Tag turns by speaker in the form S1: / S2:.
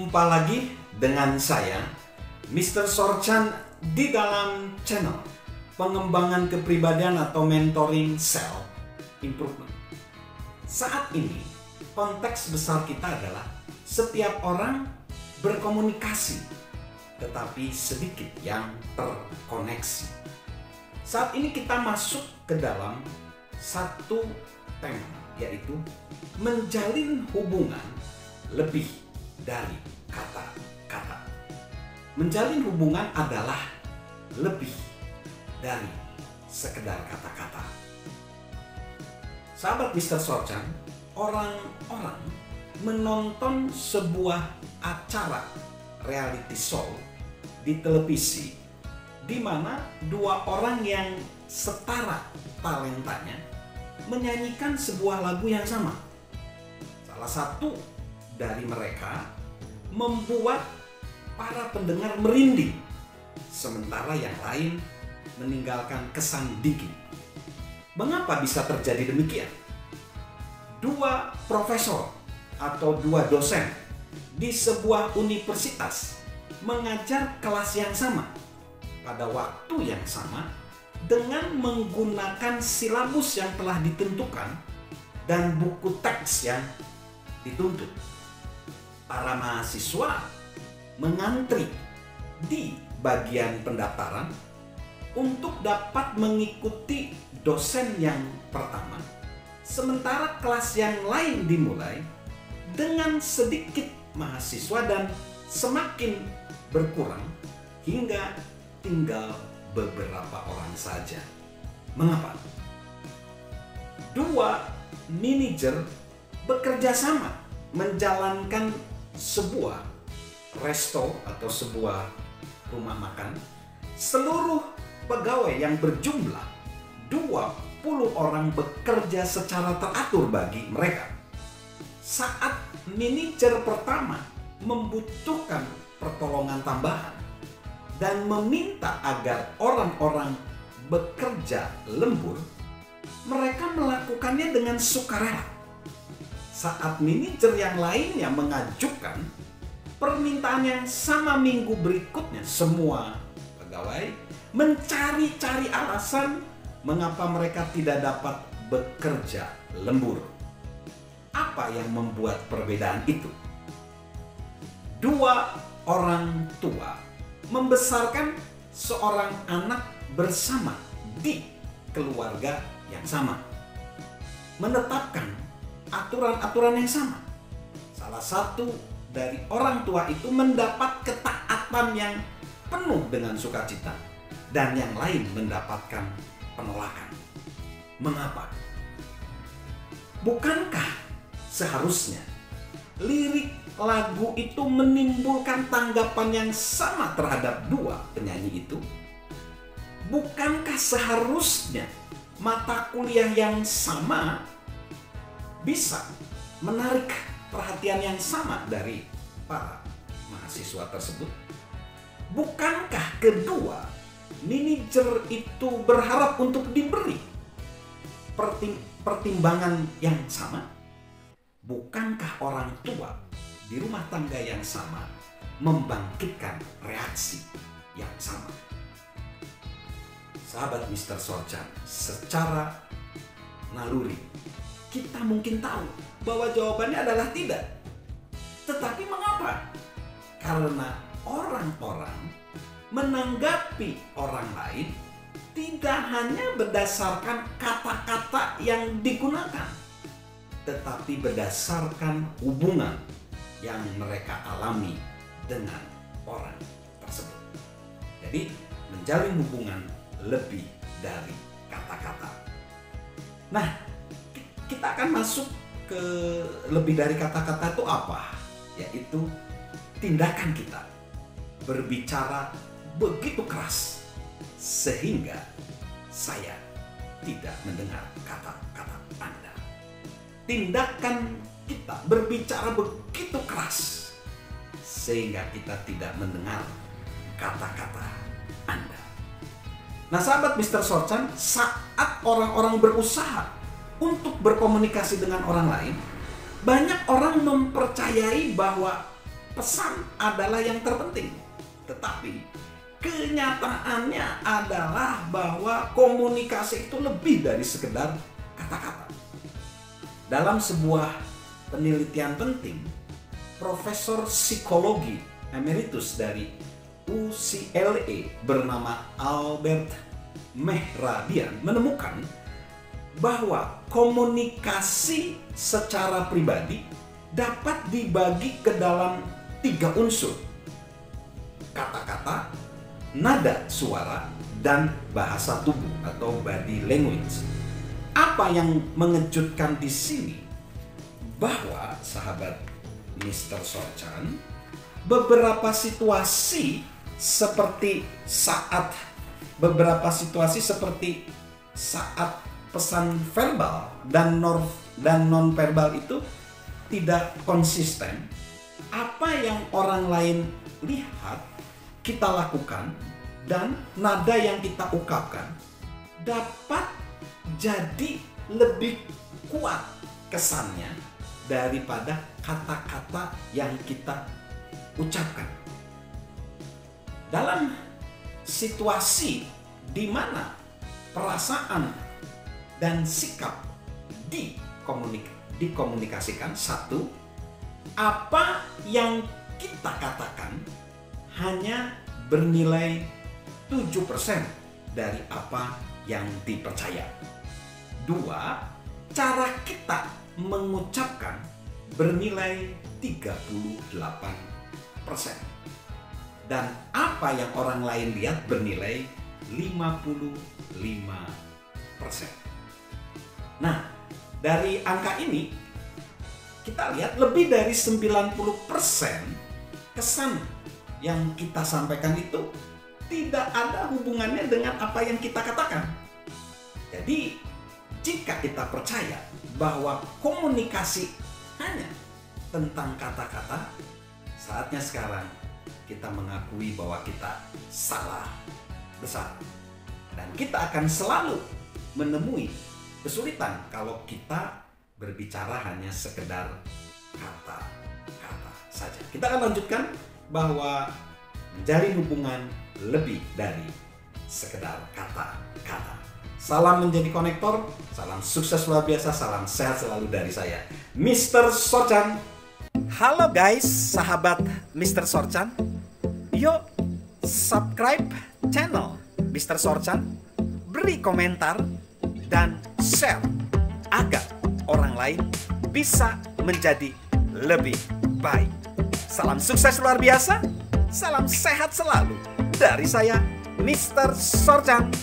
S1: Jumpa lagi dengan saya, Mr. Sorchan, di dalam channel pengembangan kepribadian atau mentoring self improvement. Saat ini, konteks besar kita adalah setiap orang berkomunikasi, tetapi sedikit yang terkoneksi. Saat ini kita masuk ke dalam satu tema, yaitu menjalin hubungan lebih dari kata-kata. Menjalin hubungan adalah lebih dari sekedar kata-kata. Sahabat Mr. Sorchan, orang-orang menonton sebuah acara reality show di televisi di mana dua orang yang setara talentanya menyanyikan sebuah lagu yang sama. Salah satu dari mereka membuat para pendengar merinding, sementara yang lain meninggalkan kesan dingin. Mengapa bisa terjadi demikian? Dua profesor atau dua dosen di sebuah universitas mengajar kelas yang sama pada waktu yang sama dengan menggunakan silabus yang telah ditentukan dan buku teks yang dituntut. Para mahasiswa mengantri di bagian pendaftaran untuk dapat mengikuti dosen yang pertama, sementara kelas yang lain dimulai dengan sedikit mahasiswa dan semakin berkurang hingga tinggal beberapa orang saja. Mengapa? Dua manajer bekerja sama menjalankan sebuah resto atau sebuah rumah makan. Seluruh pegawai yang berjumlah 20 orang bekerja secara teratur bagi mereka. Saat manajer pertama membutuhkan pertolongan tambahan dan meminta agar orang-orang bekerja lembur, mereka melakukannya dengan sukarela. Saat manajer yang lainnya mengajukan permintaan yang sama minggu berikutnya, semua pegawai mencari-cari alasan mengapa mereka tidak dapat bekerja lembur. Apa yang membuat perbedaan itu? Dua orang tua membesarkan seorang anak bersama di keluarga yang sama, menetapkan aturan-aturan yang sama. Salah satu dari orang tua itu mendapat ketaatan yang penuh dengan sukacita dan yang lain mendapatkan penolakan. Mengapa? Bukankah seharusnya lirik lagu itu menimbulkan tanggapan yang sama terhadap dua penyanyi itu? Bukankah seharusnya mata kuliah yang sama bisa menarik perhatian yang sama dari para mahasiswa tersebut? Bukankah kedua manajer itu berharap untuk diberi pertimbangan yang sama? Bukankah orang tua di rumah tangga yang sama membangkitkan reaksi yang sama? Sahabat Mr. Sorchan, secara naluri kita mungkin tahu bahwa jawabannya adalah tidak. Tetapi mengapa? Karena orang-orang menanggapi orang lain tidak hanya berdasarkan kata-kata yang digunakan, tetapi berdasarkan hubungan yang mereka alami dengan orang tersebut. Jadi, menjalin hubungan lebih dari kata-kata. Nah, kita akan masuk ke lebih dari kata-kata itu apa? Yaitu tindakan kita berbicara begitu keras sehingga saya tidak mendengar kata-kata Anda. Tindakan kita berbicara begitu keras sehingga kita tidak mendengar kata-kata Anda. Nah, sahabat Mr. Sorchan, saat orang-orang berusaha untuk berkomunikasi dengan orang lain, banyak orang mempercayai bahwa pesan adalah yang terpenting. Tetapi kenyataannya adalah bahwa komunikasi itu lebih dari sekedar kata-kata. Dalam sebuah penelitian penting, Profesor Psikologi Emeritus dari UCLA bernama Albert Mehrabian menemukan bahwa komunikasi secara pribadi dapat dibagi ke dalam 3 unsur: kata-kata, nada suara, dan bahasa tubuh atau body language. Apa yang mengejutkan di sini bahwa sahabat Mr. Sorchan, beberapa situasi seperti saat pesan verbal dan non verbal itu tidak konsisten. Apa yang orang lain lihat kita lakukan dan nada yang kita ungkapkan dapat jadi lebih kuat kesannya daripada kata-kata yang kita ucapkan. Dalam situasi di mana perasaan dan sikap dikomunikasikan, satu, apa yang kita katakan hanya bernilai 7% dari apa yang dipercaya. 2, cara kita mengucapkan bernilai 38%. Dan apa yang orang lain lihat bernilai 55%. Nah, dari angka ini kita lihat lebih dari 90% kesan yang kita sampaikan itu tidak ada hubungannya dengan apa yang kita katakan. Jadi, jika kita percaya bahwa komunikasi hanya tentang kata-kata, saatnya sekarang kita mengakui bahwa kita salah besar. Dan kita akan selalu menemui kesulitan kalau kita berbicara hanya sekedar kata-kata saja. Kita akan lanjutkan bahwa menjalin hubungan lebih dari sekedar kata-kata. Salam menjadi konektor, salam sukses luar biasa, salam sehat selalu dari saya, Mr. Sorchan. Halo guys, sahabat Mr. Sorchan. Yuk subscribe channel Mr. Sorchan, beri komentar, dan share agar orang lain bisa menjadi lebih baik. Salam sukses luar biasa, salam sehat selalu dari saya, Mr. Sorchan.